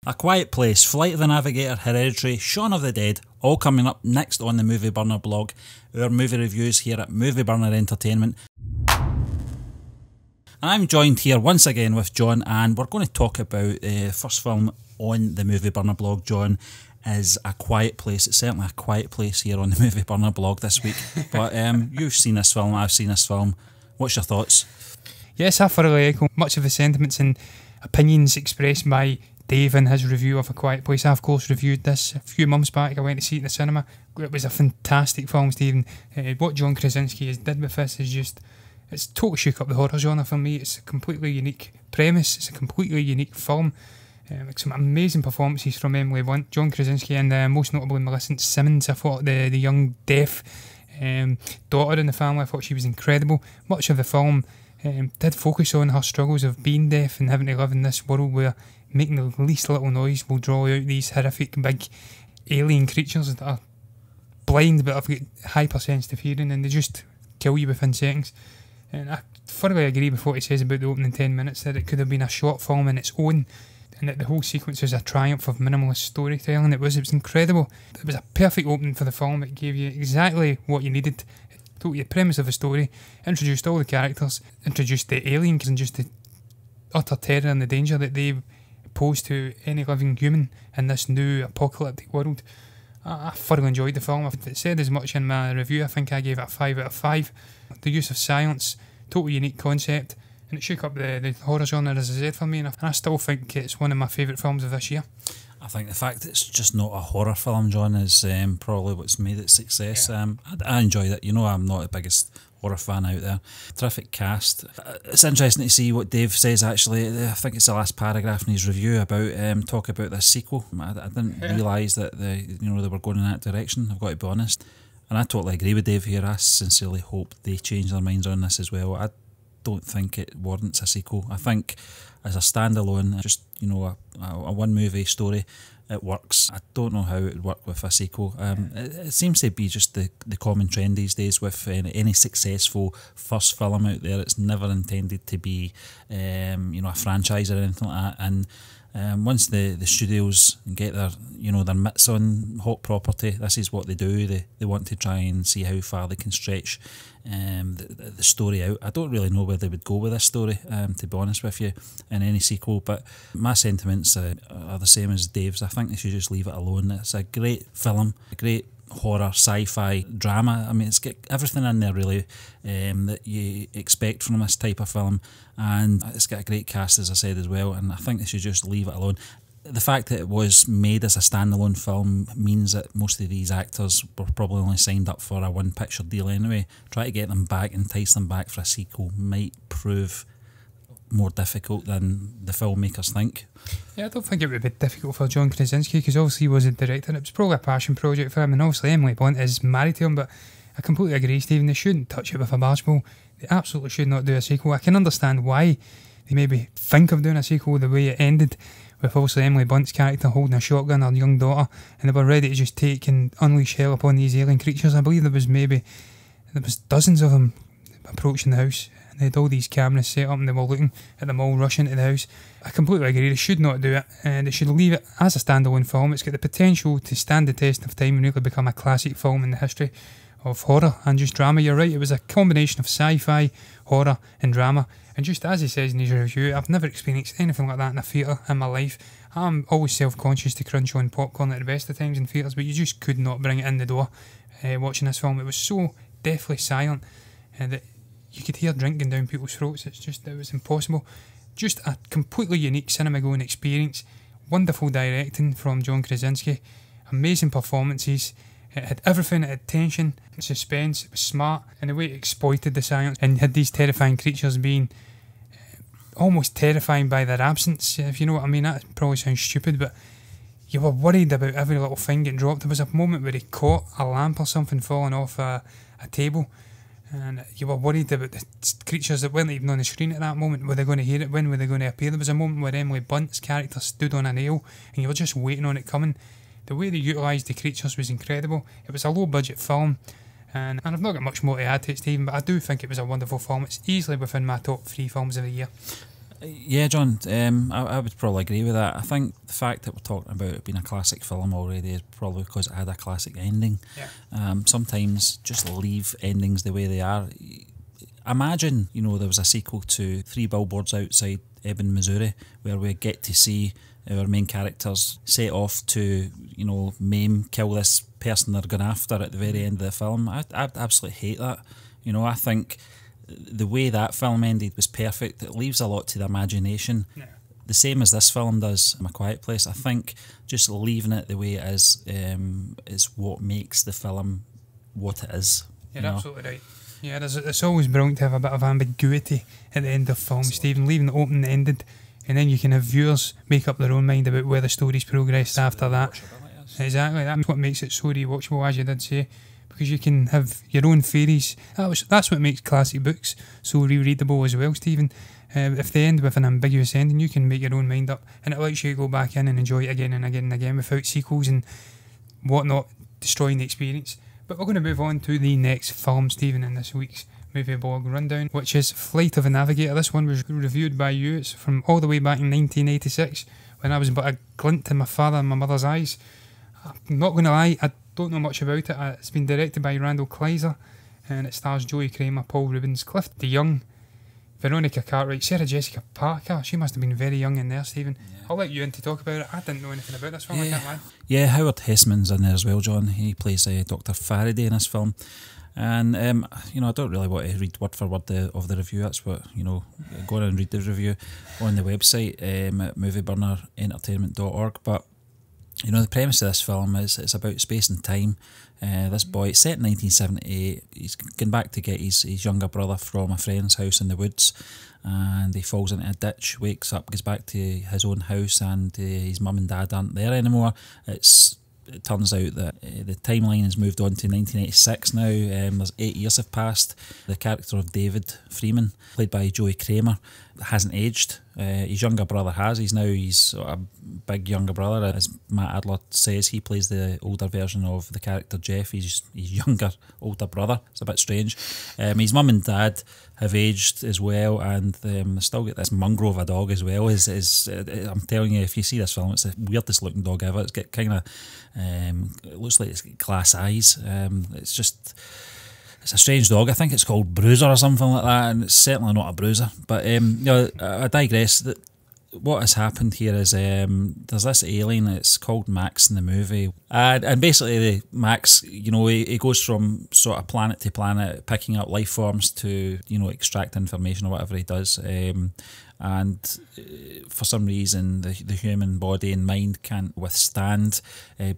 A Quiet Place, Flight of the Navigator, Hereditary, Shaun of the Dead, all coming up next on the Movie Burner blog, our movie reviews here at Movie Burner Entertainment. I'm joined here once again with John, and we're going to talk about the first film on the Movie Burner blog, John, is A Quiet Place. It's certainly a quiet place here on the Movie Burner blog this week, but you've seen this film, I've seen this film. What's your thoughts? Yes, I thoroughly echo much of the sentiments and opinions expressed by Dave in his review of A Quiet Place. I, of course, reviewed this a few months back. I went to see it in the cinema. It was a fantastic film, Stephen. What John Krasinski has did with this is just, it's totally shook up the horror genre for me. It's a completely unique premise. It's a completely unique film. Some amazing performances from Emily Blunt, John Krasinski, and most notably Millicent Simmons. I thought the young deaf daughter in the family, I thought she was incredible. Much of the film did focus on her struggles of being deaf and having to live in this world where making the least little noise will draw out these horrific big alien creatures that are blind but have got hypersensitive hearing, and they just kill you within seconds. And I thoroughly agree with what he says about the opening 10 minutes, that it could have been a short film in its own, and that the whole sequence is a triumph of minimalist storytelling. It was incredible. It was a perfect opening for the film. It gave you exactly what you needed. It told you the premise of the story, introduced all the characters, introduced the aliens, and just the utter terror and the danger that they pose to any living human in this new apocalyptic world. I thoroughly enjoyed the film. If it said as much in my review, I think I gave it a 5 out of 5. The use of silence, totally unique concept, and it shook up the horror genre, as I said, for me, and I still think it's one of my favourite films of this year. I think the fact that it's just not a horror film, John, is probably what's made it success. Yeah. I enjoyed it. You know, I'm not the biggest horror fan out there. Terrific cast. It's interesting to see what Dave says, actually. I think it's the last paragraph in his review about talk about this sequel. I didn't realise that they were going in that direction, I've got to be honest. And I totally agree with Dave here. I sincerely hope they change their minds on this as well. I don't think it warrants a sequel. I think as a standalone, just a one movie story, it works. I don't know how it would work with a sequel. It seems to be just the common trend these days with any successful first film out there. It's never intended to be a franchise or anything like that. And once the studios get their mitts on hot property, this is what they do. They want to try and see how far they can stretch the story out. I don't really know where they would go with this story, to be honest with you, in any sequel, but my sentiments are the same as Dave's. I think they should just leave it alone. It's a great film, a great horror, sci-fi, drama. I mean, it's got everything in there really that you expect from this type of film, and it's got a great cast, as I said, as well, and I think they should just leave it alone. The fact that it was made as a standalone film means that most of these actors were probably only signed up for a one-picture deal anyway. Try to get them back, entice them back for a sequel might prove more difficult than the filmmakers think. Yeah, I don't think it would be difficult for John Krasinski, because obviously he was a director. It was probably a passion project for him, and obviously Emily Blunt is married to him, but I completely agree, Stephen. They shouldn't touch it with a barge pole. They absolutely should not do a sequel. I can understand why they maybe think of doing a sequel the way it ended, with obviously Emily Blunt's character holding a shotgun, her young daughter, and they were ready to just take and unleash hell upon these alien creatures. I believe there was dozens of them approaching the house, and they had all these cameras set up, and they were looking at them all rush into the house. I completely agree, they should not do it, and they should leave it as a standalone film. It's got the potential to stand the test of time and really become a classic film in the history of horror and just drama. You're right, it was a combination of sci-fi, horror and drama, and just as he says in his review, I've never experienced anything like that in a theatre in my life. I'm always self-conscious to crunch on popcorn at the best of times in theatres, but you just could not bring it in the door watching this film. It was so deathly silent that you could hear drinking down people's throats. It was impossible. Just a completely unique cinema-going experience. Wonderful directing from John Krasinski, amazing performances. It had everything. It had tension, suspense. It was smart, and the way it exploited the science and had these terrifying creatures being almost terrifying by their absence, if you know what I mean. That probably sounds stupid, but you were worried about every little thing getting dropped. There was a moment where he caught a lamp or something falling off a table, and you were worried about the creatures that weren't even on the screen at that moment. Were they going to hear it? When were they going to appear? There was a moment where Emily Blunt's character stood on a nail, and you were just waiting on it coming. The way they utilised the creatures was incredible. It was a low-budget film, and I've not got much more to add to it, Stephen, but I do think it was a wonderful film. It's easily within my top 3 films of the year. Yeah, John, I would probably agree with that. I think the fact that we're talking about it being a classic film already is probably because it had a classic ending. Yeah. Sometimes just leave endings the way they are. Imagine, there was a sequel to Three Billboards Outside Ebbing, Missouri, where we get to see our main characters set off to, maim, kill this person they're going after at the very end of the film. I'd absolutely hate that. I think the way that film ended was perfect. It leaves a lot to the imagination. Yeah. The same as this film does, A Quiet Place. I think just leaving it the way it is what makes the film what it is. You're absolutely right. Yeah, it's always brilliant to have a bit of ambiguity at the end of films, Stephen, leaving it open-ended, and then you can have viewers make up their own mind about where the story's progressed after that. Exactly, that's what makes it so rewatchable, as you did say, because you can have your own theories. That's what makes classic books so rereadable as well, Stephen. If they end with an ambiguous ending, you can make your own mind up, and it lets you go back in and enjoy it again and again and again without sequels and whatnot destroying the experience. But we're going to move on to the next film, Stephen, in this week's Movie Blog Rundown, which is Flight of the Navigator. This one was reviewed by you. It's from all the way back in 1986, when I was but a glint in my father and my mother's eyes. I'm not going to lie, I don't know much about it. It's been directed by Randall Kleiser, and it stars Joey Kramer, Paul Rubens, Cliff DeYoung, Veronica Cartwright, Sarah Jessica Parker. She must have been very young in there, Stephen. Yeah. I'll let you in to talk about it. I didn't know anything about this film. I can't lie. Yeah, Howard Hessman's in there as well, John. He plays Dr. Faraday in this film. And, I don't really want to read word for word of the review. That's what, go on and read the review on the website at movieburnerentertainment.org. But, the premise of this film is it's about space and time. This boy, it's set in 1978, he's going back to get his younger brother from a friend's house in the woods, and he falls into a ditch, wakes up, goes back to his own house, and his mum and dad aren't there anymore. It turns out that the timeline has moved on to 1986 now. There's 8 years have passed. The character of David Freeman, played by Joey Kramer, hasn't aged. His younger brother has. He's a big younger brother. As Matt Adler says, he plays the older version of the character Jeff, his younger, older brother. It's a bit strange. His mum and dad have aged as well, and they still get this mongrel of a dog as well. I'm telling you, if you see this film, it's the weirdest looking dog ever. It's got kind of, it looks like it's got glass eyes. It's a strange dog. I think it's called Bruiser or something like that, and it's certainly not a bruiser. But I digress. What has happened here is there's this alien. It's called Max in the movie, and basically Max, he goes from sort of planet to planet, picking up life forms to extract information or whatever he does. And for some reason the human body and mind can't withstand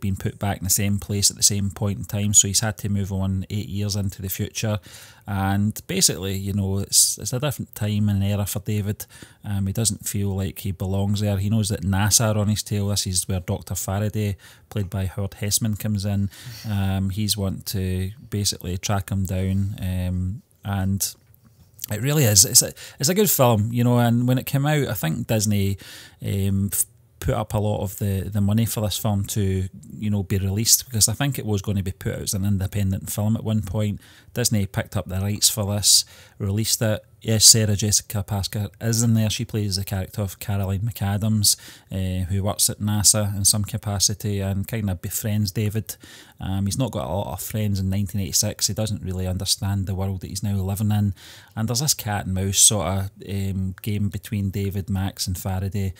being put back in the same place at the same point in time, so he's had to move on 8 years into the future. And basically, it's a different time and era for David. He doesn't feel like he belongs there. He knows that NASA are on his tail. This is where Dr. Faraday, played by Howard Hessman, comes in. He's wanting to basically track him down, and it really is. It's a good film, and when it came out, I think Disney put up a lot of the money for this film to, be released, because I think it was going to be put out as an independent film at one point. Disney picked up the rights for this, released it. Yes, Sarah Jessica Parker is in there. She plays the character of Caroline McAdams, who works at NASA in some capacity and kind of befriends David. He's not got a lot of friends in 1986. He doesn't really understand the world that he's now living in. And there's this cat and mouse sort of game between David, Max and Faraday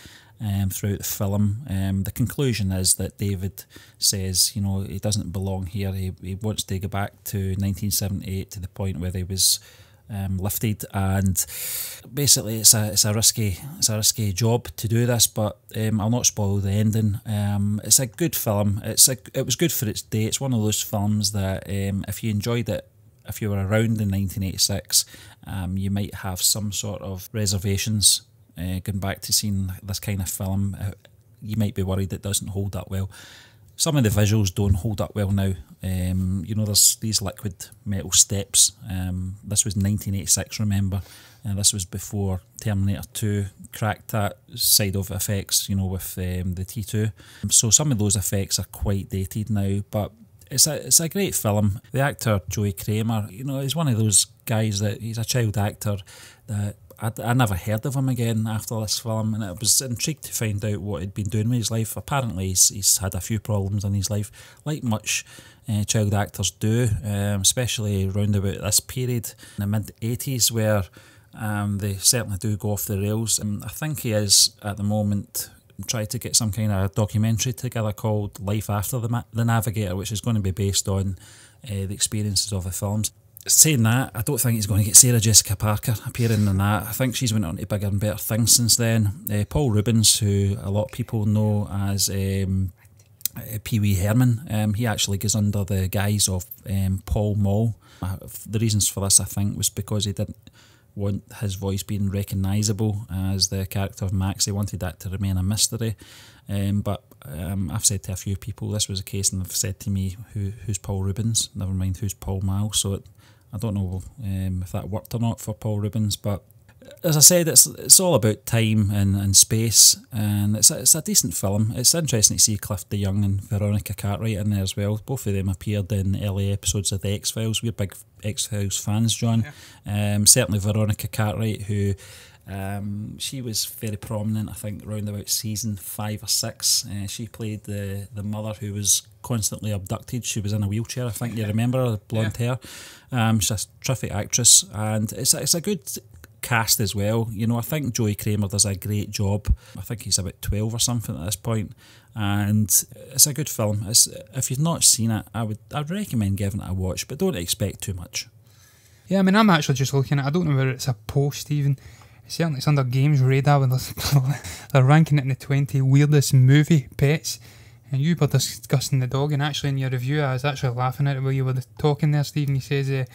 throughout the film. The conclusion is that David says, he doesn't belong here. He wants to go back to 1978, to the point where he was lifted, and basically it's a risky job to do this, but I'll not spoil the ending. It's a good film. It was good for its day. It's one of those films that if you enjoyed it, if you were around in 1986, you might have some sort of reservations going back to seeing this kind of film. You might be worried it doesn't hold up well. Some of the visuals don't hold up well now. There's these liquid metal steps. This was 1986, remember. This was before Terminator 2 cracked that side of effects, with the T2. So some of those effects are quite dated now, but it's a great film. The actor Joey Kramer, he's one of those guys that he's a child actor that I never heard of him again after this film, and I was intrigued to find out what he'd been doing with his life. Apparently he's had a few problems in his life, like much child actors do, especially around about this period in the mid-80s, where they certainly do go off the rails. And I think he is, at the moment, trying to get some kind of documentary together called Life After the Navigator, which is going to be based on the experiences of the films. Saying that, I don't think he's going to get Sarah Jessica Parker appearing in that. I think she's went on to bigger and better things since then. Paul Rubens, who a lot of people know as Pee Wee Herman, he actually goes under the guise of Paul Mall. The reasons for this, I think, was because he didn't want his voice being recognisable as the character of Max. He wanted that to remain a mystery. But I've said to a few people this was the case, and they've said to me, who's Paul Rubens? Never mind who's Paul Mall. So I don't know if that worked or not for Paul Rubens, but as I said, it's all about time and space, and it's a decent film. It's interesting to see Cliff DeYoung and Veronica Cartwright in there as well. Both of them appeared in early episodes of The X-Files. We're big X-Files fans, John. Yeah. Certainly Veronica Cartwright, who she was very prominent, I think, around about season 5 or 6. She played the mother who was constantly abducted. She was in a wheelchair, I think. You remember her, blonde hair. She's a terrific actress, and it's a good cast as well. You know, I think Joey Kramer does a great job. I think he's about 12 or something at this point, and it's a good film. If you've not seen it, I'd recommend giving it a watch, but don't expect too much. Yeah, I mean, I'm actually just looking at it. I don't know whether it's a post even. Certainly it's under Games Radar, when they're ranking it in the 20 weirdest movie pets, and you were discussing the dog, and actually in your review I was actually laughing at it while you were talking there, Stephen. You says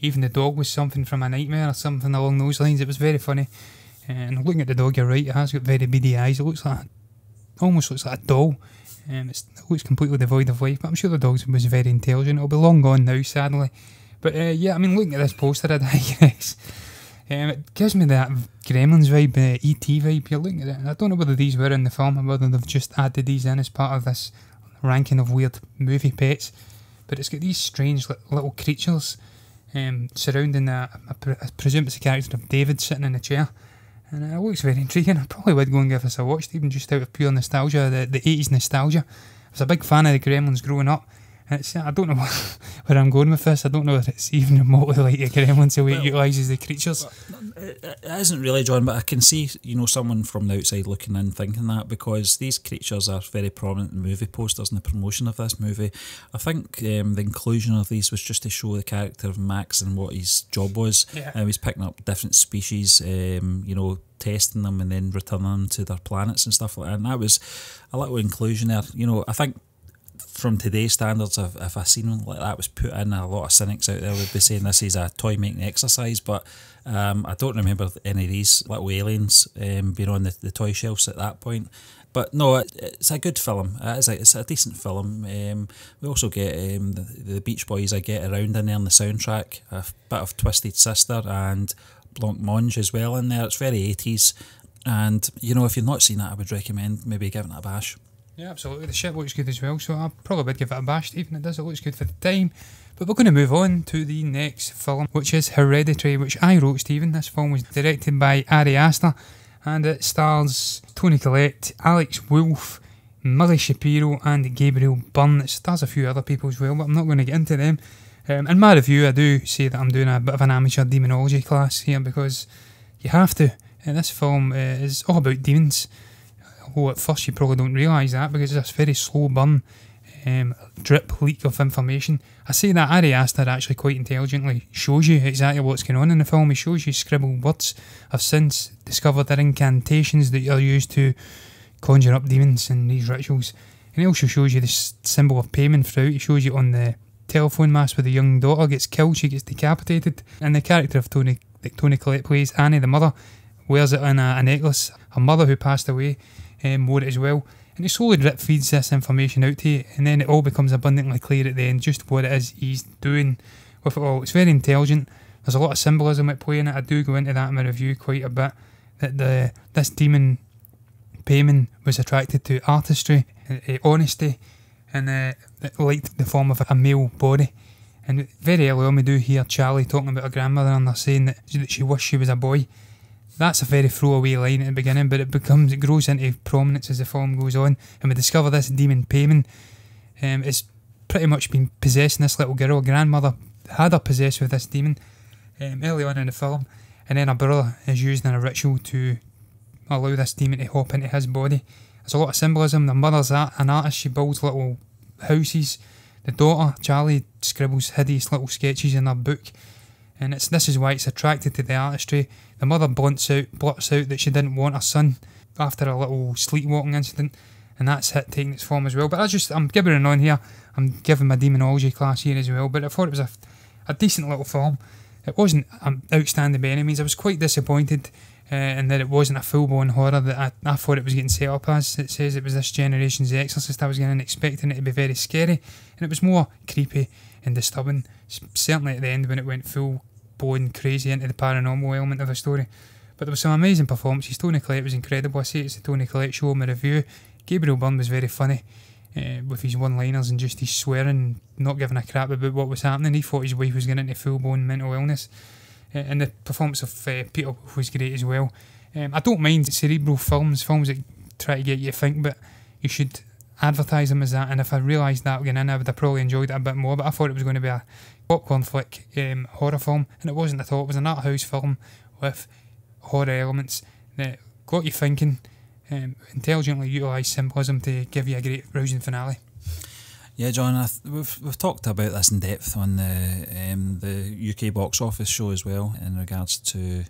even the dog was something from a nightmare or something along those lines. It was very funny. And looking at the dog, you're right, it has got very beady eyes. It almost looks like a doll. It looks completely devoid of life, but I'm sure the dog was very intelligent. It'll be long gone now, sadly. But yeah, I mean, looking at this poster, I digress. It gives me that Gremlins vibe, E.T. vibe. You're looking at it, and I don't know whether these were in the film or whether they've just added these in as part of this ranking of weird movie pets. But it's got these strange little creatures surrounding I presume it's the character of David sitting in a chair, and it looks very intriguing. I probably would go and give this a watch, even just out of pure nostalgia, the 80s nostalgia. I was a big fan of the Gremlins growing up. I don't know where I'm going with this. I don't know if it's even remotely like the Gremlins, the way it utilises the creatures. It isn't really, John, but I can see, someone from the outside looking in thinking that, because these creatures are very prominent in movie posters and the promotion of this movie. I think the inclusion of these was just to show the character of Max and what his job was. Yeah. He was picking up different species, testing them and then returning them to their planets and stuff like that. And that was a little inclusion there. I think from today's standards, if a scene like that was put in, a lot of cynics out there would be saying this is a toy making exercise, but I don't remember any of these little aliens being on the toy shelves at that point. But no, it's a good film. It's a decent film. We also get the Beach Boys I Get Around in there in the soundtrack, a bit of Twisted Sister and Blancmange as well in there. It's very 80s, and if you've not seen it, I would recommend maybe giving it a bash. Yeah, absolutely. The shit looks good as well, so I probably would give it a bash, Stephen. It looks good for the time. But we're going to move on to the next film, which is Hereditary, which I wrote, Stephen. This film was directed by Ari Aster, and it stars Toni Collette, Alex Wolff, Millie Shapiro and Gabriel Byrne. It stars a few other people as well, but I'm not going to get into them. In my review, I do say that I'm doing a bit of an amateur demonology class here, because you have to. And this film is all about demons. Although at first you probably don't realise that, because it's this very slow burn drip leak of information. I say that Ari Aster actually quite intelligently shows you exactly what's going on in the film. He shows you scribbled words. I've since discovered they're incantations that are used to conjure up demons in these rituals. And he also shows you this symbol of payment throughout. He shows you on the telephone mast where the young daughter gets killed, she gets decapitated, and the character of Toni Collette plays, Annie the mother, wears it on a necklace. Her mother, who passed away, wore it as well, and he slowly drip feeds this information out to you, and then it all becomes abundantly clear at the end just what it is he's doing with it all. It's very intelligent. There's a lot of symbolism at play in it. I do go into that in my review quite a bit, that this demon Payman was attracted to artistry, honesty, and it liked the form of a male body. And very early on we do hear Charlie talking about her grandmother, and they're saying that she wished she was a boy. That's a very throwaway line at the beginning, but it grows into prominence as the film goes on, and we discover this demon Payman is pretty much been possessing this little girl. Her grandmother had her possessed with this demon early on in the film, and then her brother is used in a ritual to allow this demon to hop into his body. There's a lot of symbolism. The mother's an artist, she builds little houses. The daughter, Charlie, scribbles hideous little sketches in her book, and this is why it's attracted to the artistry. The mother blurts out that she didn't want her son after a little sleepwalking incident, and that's it taking its form as well. But I'm gibbering on here. I'm giving my demonology class here as well, but I thought it was a decent little film. It wasn't outstanding by any means. I was quite disappointed in that it wasn't a full-blown horror that I thought it was getting set up as. It says it was this generation's Exorcist. I was getting expecting it to be very scary, and it was more creepy and disturbing, certainly at the end when it went full-blown crazy into the paranormal element of the story. But there was some amazing performances. Tony Collette was incredible. I say it's the Tony Collette show in my review. Gabriel Byrne was very funny with his one-liners and just his swearing, not giving a crap about what was happening. He thought his wife was getting into full-blown mental illness. And the performance of Peter Wolf was great as well. I don't mind cerebral films that try to get you to think, but you should advertise them as that. And if I realised that going in, I would have probably enjoyed it a bit more. But I thought it was going to be a popcorn flick horror film, and it wasn't at all. It was an art house film with horror elements that got you thinking, intelligently utilised symbolism to give you a great rousing finale. Yeah, John, we've talked about this in depth on the UK box office show as well in regards to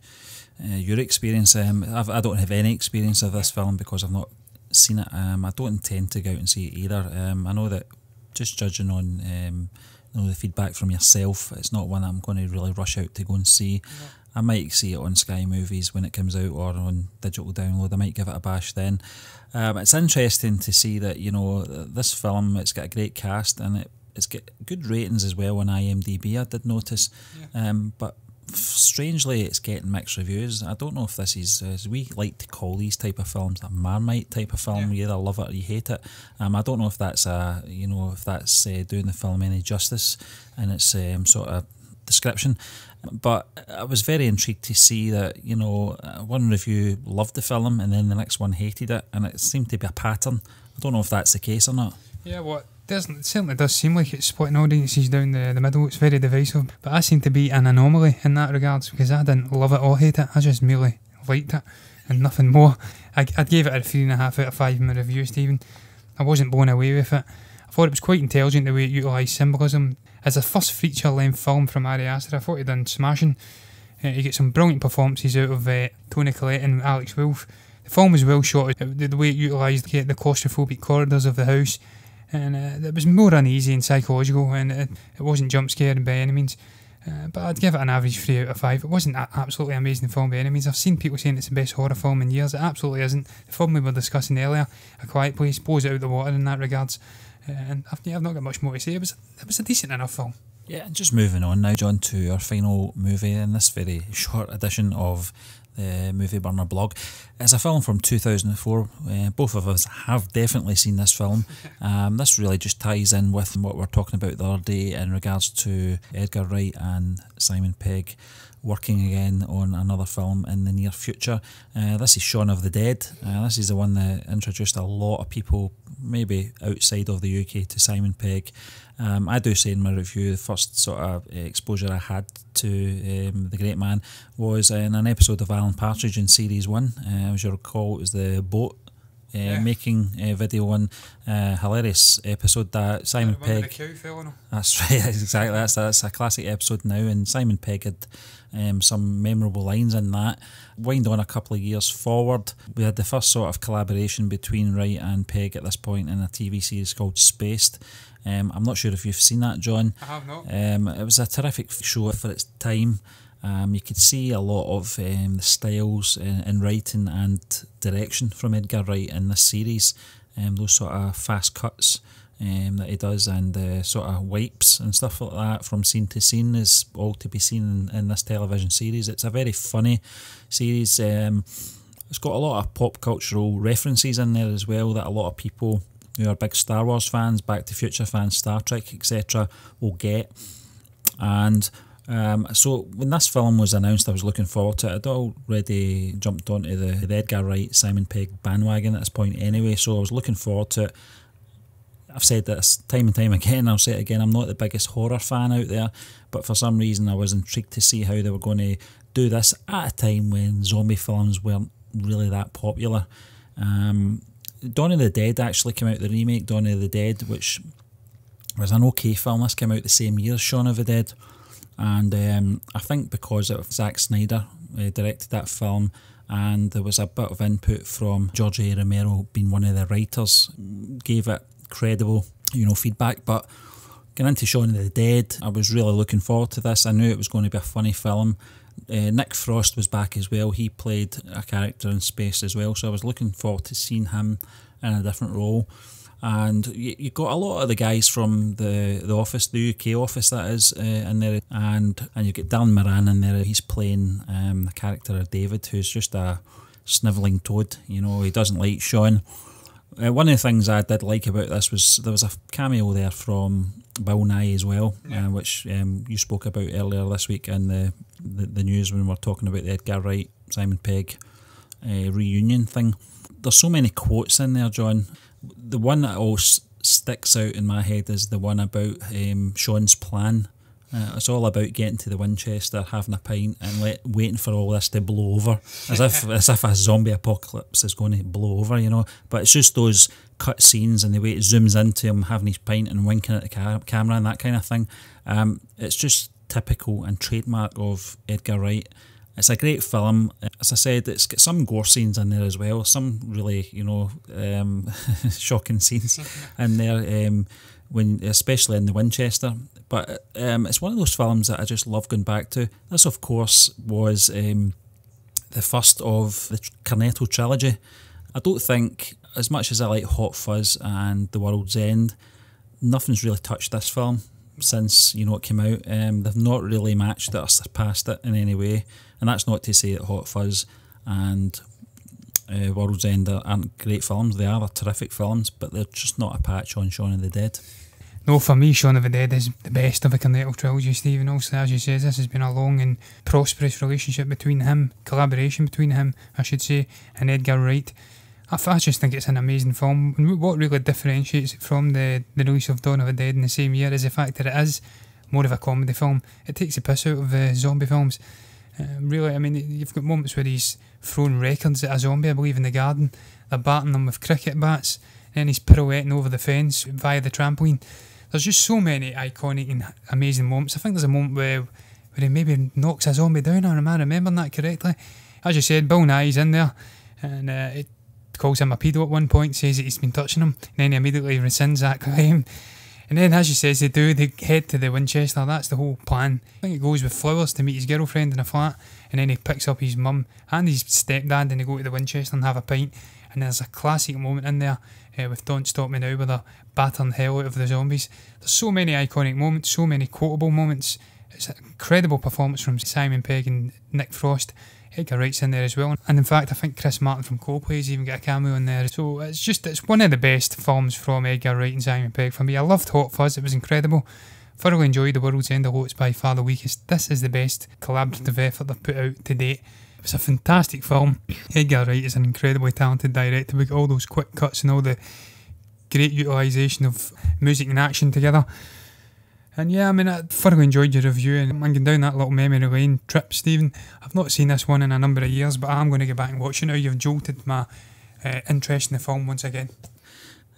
your experience. I don't have any experience of this film because I've not seen it. I don't intend to go out and see it either. I know that just judging on the feedback from yourself, it's not one I'm going to really rush out to go and see. No. I might see it on Sky Movies when it comes out or on digital download. I might give it a bash then. It's interesting to see that, this film, it's got a great cast and it's got good ratings as well on IMDb, I did notice. Yeah. But strangely, it's getting mixed reviews. I don't know if this is, as we like to call these type of films, a Marmite type of film. Yeah. You either love it or you hate it. I don't know if that's doing the film any justice in its sort of description. But I was very intrigued to see that, one review loved the film and then the next one hated it, and it seemed to be a pattern. I don't know if that's the case or not. Yeah, well, it certainly does seem like it's splitting audiences down the middle. It's very divisive. But I seem to be an anomaly in that regards because I didn't love it or hate it. I just merely liked it and nothing more. I gave it a 3.5 out of 5 in my review, Stephen. I wasn't blown away with it. I thought it was quite intelligent the way it utilised symbolism. As a first feature-length film from Ari Aster, I thought he'd done smashing. You get some brilliant performances out of Tony Collette and Alex Wolff. The film was well shot, the way it utilised the claustrophobic corridors of the house, and it was more uneasy and psychological, and it wasn't jump-scared by any means. But I'd give it an average 3 out of 5. It wasn't an absolutely amazing film by any means. I've seen people saying it's the best horror film in years. It absolutely isn't. The film we were discussing earlier, A Quiet Place, blows it out the water in that regards. And I've not got much more to say. It was a decent enough film. Yeah, and just moving on now, John, to our final movie in this very short edition of the Movie Burner blog. It's a film from 2004. Both of us have definitely seen this film. This really just ties in with what we were talking about the other day in regards to Edgar Wright and Simon Pegg working again on another film in the near future. This is Shaun of the Dead. This is the one that introduced a lot of people, maybe outside of the UK, to Simon Pegg. I do say in my review, the first sort of exposure I had to the great man was in an episode of Alan Partridge in Series 1. As you recall, it was the boat making video one. Hilarious episode that Simon Pegg. That's right, exactly. That's a classic episode now, and Simon Pegg had some memorable lines in that. Wind on a couple of years forward, we had the first sort of collaboration between Wright and Pegg at this point in a TV series called Spaced. I'm not sure if you've seen that, John. I have not. It was a terrific show for its time. You could see a lot of the styles in writing and direction from Edgar Wright in this series. Those sort of fast cuts that he does, and sort of wipes and stuff like that from scene to scene is all to be seen in this television series. It's a very funny series. It's got a lot of pop cultural references in there as well that a lot of people who are big Star Wars fans, Back to the Future fans, Star Trek, etc. will get. And So when this film was announced, I was looking forward to it. I'd already jumped onto the Edgar Wright, Simon Pegg bandwagon at this point anyway, so I was looking forward to it. I've said this time and time again, I'll say it again, I'm not the biggest horror fan out there, but for some reason I was intrigued to see how they were going to do this at a time when zombie films weren't really that popular. Dawn of the Dead actually came out, the remake Dawn of the Dead, which was an okay film. This came out the same year as Shaun of the Dead, and I think because Zack Snyder directed that film, and there was a bit of input from George A. Romero being one of the writers, gave it credible, feedback. But getting into Shaun of the Dead, I was really looking forward to this. I knew it was going to be a funny film. Nick Frost was back as well. He played a character in space as well, so I was looking forward to seeing him in a different role. And you got a lot of the guys from the office, the UK office that is, in there, and you get Dylan Moran in there. He's playing the character of David, who's just a snivelling toad. He doesn't like Shaun. One of the things I did like about this was there was a cameo there from Bill Nye as well, which you spoke about earlier this week in the news when we were talking about the Edgar Wright, Simon Pegg reunion thing. There's so many quotes in there, John. The one that always sticks out in my head is the one about Shaun's plan. It's all about getting to the Winchester, having a pint, and waiting for all this to blow over, as if a zombie apocalypse is going to blow over, But it's just those cut scenes and the way it zooms into him having his pint and winking at the camera and that kind of thing. It's just typical and trademark of Edgar Wright. It's a great film. As I said, it's got some gore scenes in there as well, some really, shocking scenes in there, especially in the Winchester. But it's one of those films that I just love going back to. This, of course, was the first of the Cornetto trilogy. I don't think, as much as I like Hot Fuzz and The World's End, nothing's really touched this film since it came out. They've not really matched it or surpassed it in any way, and that's not to say that Hot Fuzz and World's End aren't great films. They are, they're terrific films, but they're just not a patch on Shaun of the Dead. No, for me, Shaun of the Dead is the best of the Cornetto trilogy, Stephen. Also, as you say, this has been a long and prosperous relationship between him, collaboration between him, I should say, and Edgar Wright. I just think it's an amazing film. And what really differentiates it from the release of Dawn of the Dead in the same year is the fact that it is more of a comedy film. It takes the piss out of the zombie films. Really, I mean, you've got moments where he's throwing records at a zombie, I believe, in the garden. They're batting them with cricket bats, and he's pirouetting over the fence via the trampoline. There's just so many iconic and amazing moments. I think there's a moment where he maybe knocks a zombie down, or am I remembering that correctly? As you said, Bill Nye's in there, and it calls him a pedo at one point, says that he's been touching him, and then he immediately rescinds that claim. And then, as you says, they head to the Winchester. That's the whole plan. I think it goes with flowers to meet his girlfriend in a flat, and then he picks up his mum and his stepdad, and they go to the Winchester and have a pint. And there's a classic moment in there with Don't Stop Me Now, where they're battering the hell out of the zombies. There's so many iconic moments, so many quotable moments. It's an incredible performance from Simon Pegg and Nick Frost. Edgar Wright's in there as well, and in fact I think Chris Martin from Coldplay's even got a cameo in there. So it's one of the best films from Edgar Wright and Simon Pegg for me. I loved Hot Fuzz, it was incredible. Thoroughly enjoyed The World's End, although it's by far the weakest. This is the best collaborative effort they've put out to date. It was a fantastic film. Edgar Wright is an incredibly talented director with all those quick cuts and all the great utilisation of music and action together. And yeah, I mean, I thoroughly enjoyed your review, and I'm going down that little memory lane trip, Stephen. I've not seen this one in a number of years, but I'm going to go back and watch it now. You've jolted my interest in the film once again.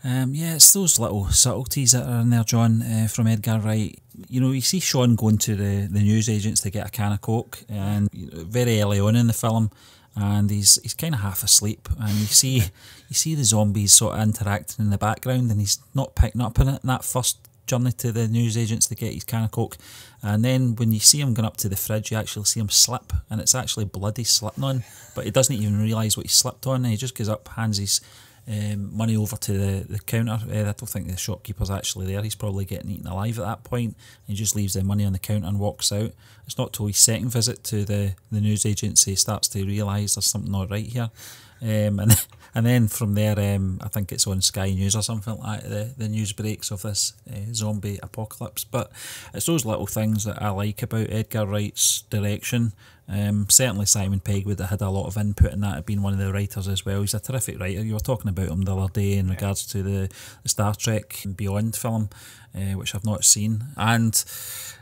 Yeah, it's those little subtleties that are in there, John, from Edgar Wright. You see Shaun going to the newsagents to get a can of Coke, and very early on in the film, and he's kind of half asleep, and you see the zombies sort of interacting in the background, and he's not picking up on it in that first journey to the newsagents to get his can of Coke. And then when you see him going up to the fridge, you actually see him slip, and it's actually blood he's slipping on, but he doesn't even realise what he slipped on, and he just goes up, hands his money over to the counter. I don't think the shopkeeper's actually there. He's probably getting eaten alive at that point. He just leaves the money on the counter and walks out. It's not till his second visit to the newsagents he starts to realise there's something not right here. And then from there, I think it's on Sky News or something like that, the news breaks of this zombie apocalypse. But it's those little things that I like about Edgar Wright's direction. Certainly Simon Pegg would have had a lot of input in that, had been one of the writers as well. He's a terrific writer. You were talking about him the other day in regards to the Star Trek Beyond film, which I've not seen. And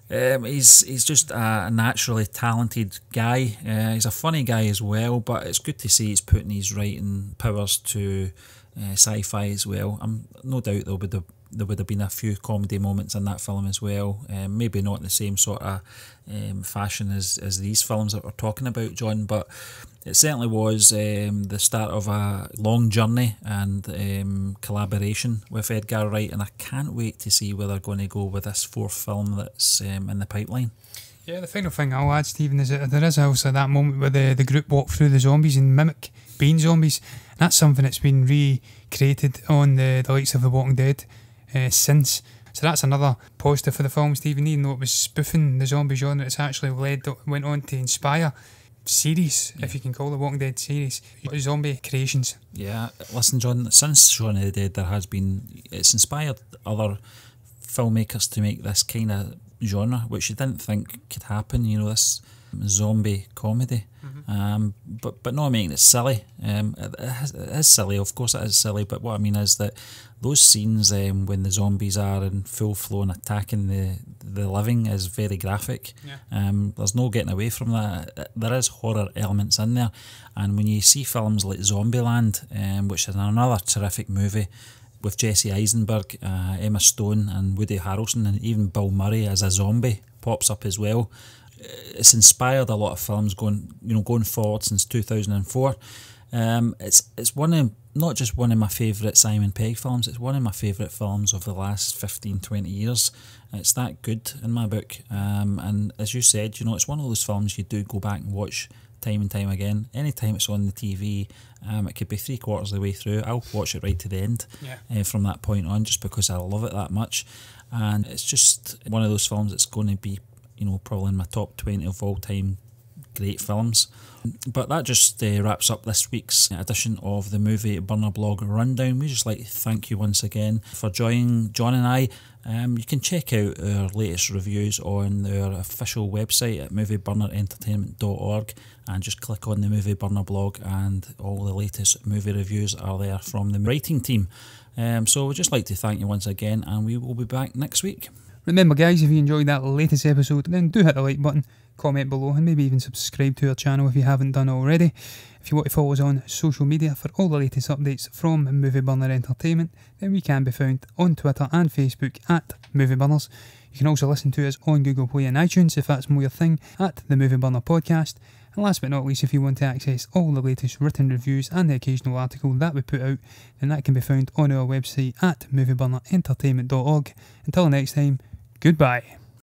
he's just a naturally talented guy. He's a funny guy as well, but it's good to see he's putting his writing powers to sci-fi as well. I'm no doubt there would have been a few comedy moments in that film as well. Maybe not in the same sort of fashion as these films that we're talking about, John, but it certainly was the start of a long journey and collaboration with Edgar Wright, and I can't wait to see where they're going to go with this fourth film that's in the pipeline. Yeah, the final thing I'll add, Stephen, is that there is also that moment where the group walk through the zombies and mimic being zombies. And that's something that's been recreated on the likes of The Walking Dead since. So that's another positive for the film, Stephen. Even though it was spoofing the zombie genre, it's actually went on to inspire series, if you can call the Walking Dead series, zombie creations. Yeah, listen, John, since Shaun of the Dead, it's inspired other filmmakers to make this kind of genre, which you didn't think could happen, this zombie comedy. But not making it silly. It is silly, of course it is silly, but what I mean is that those scenes when the zombies are in full flow and attacking the living is very graphic. There's no getting away from that. There is horror elements in there, and when you see films like Zombieland, which is another terrific movie with Jesse Eisenberg, Emma Stone and Woody Harrelson, and even Bill Murray as a zombie pops up as well. It's inspired a lot of films going forward since 2004. It's not just one of my favourite Simon Pegg films, it's one of my favourite films of the last 15-20 years. It's that good in my book, and as you said, it's one of those films you do go back and watch time and time again. Anytime it's on the TV, it could be 3/4 of the way through, I'll watch it right to the end. From that point on, just because I love it that much. And it's just one of those films that's going to be probably in my top 20 of all time great films. But that just wraps up this week's edition of the Movie Burner Blog Rundown. We just like to thank you once again for joining John and I. You can check out our latest reviews on our official website at movieburnerentertainment.org, and just click on the Movie Burner blog and all the latest movie reviews are there from the writing team. So we'd just like to thank you once again, and we will be back next week. Remember, guys, if you enjoyed that latest episode, then do hit the like button, comment below, and maybe even subscribe to our channel if you haven't done already. If you want to follow us on social media for all the latest updates from Movie Burner Entertainment, then we can be found on Twitter and Facebook at Movie Burners. You can also listen to us on Google Play and iTunes if that's more your thing, at the Movie Burner Podcast. And last but not least, if you want to access all the latest written reviews and the occasional article that we put out, then that can be found on our website at movieburnerentertainment.org. Until next time, goodbye.